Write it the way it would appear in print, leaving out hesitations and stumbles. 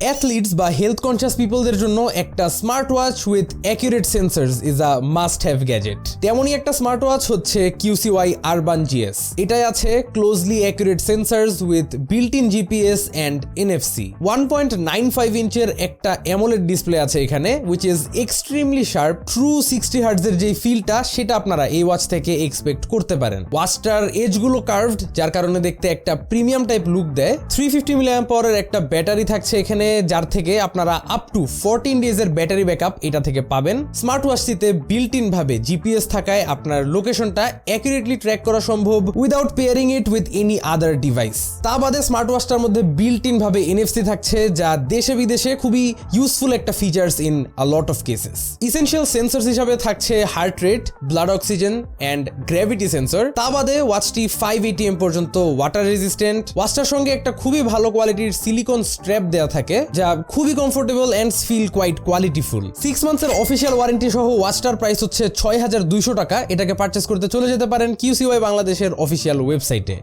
Athletes বা health conscious পিপলদের জন্য একটা smart watch with accurate sensors is a must have gadget. তেমনই একটা স্মার্ট ওয়াচ হচ্ছে QCY আরবান GS। এটাই আছে closely accurate sensors with built in GPS and NFC। 1.95 ইঞ্চের একটা অ্যামোলেড ডিসপ্লে আছে এখানে, which is extremely sharp. True 60 হার্টজের যে ফিলটা সেটা আপনারা এই ওয়াচ থেকে এক্সপেক্ট করতে পারেন। ওয়াচটার এজগুলো কার্ভড, যার কারণে দেখতে একটা প্রিমিয়াম টাইপ লুক দেয়। 350 mAh এর একটা ব্যাটারি থাকছে এখানে, যার থেকে আপনারা আপ টু 14 ডেজের ব্যাটারি ব্যাকআপ এটা থেকে পাবেন। স্মার্ট ওয়াচটিতে বিল্ট ইন ভাবে GPS থাকায় আপনার লোকেশনটা অ্যাকুরেটলি ট্র্যাক করা সম্ভব without pairing it with any other device. তা বাদে স্মার্ট ওয়াচটার মধ্যে বিল্ট ইন ভাবে NFC থাকছে, যা দেশে বিদেশে খুবই ইউজফুল একটা features in a lot of cases. Essential sensors হিসাবে থাকছে heart rate, blood oxygen and gravity sensor. তা বাদে ওয়াচটি 5 ATM পর্যন্ত ওয়াটার রেজিস্ট্যান্ট। ওয়াচটার সঙ্গে একটা খুবই ভালো কোয়ালিটির সিলিকন স্ট্র্যাপ দেওয়া থাকে, যা খুবই কমফোর্টেবল এন্ড ফিল কোয়াইট কোয়ালিটিফুল। 6 মান্থসের অফিসিয়াল ওয়ারেন্টি সহ ওয়াচটার প্রাইস হচ্ছে 6200 টাকা। এটাকে পারচেস করতে চলে যেতে পারেন QCY বাংলাদেশের অফিসিয়াল ওয়েবসাইটে।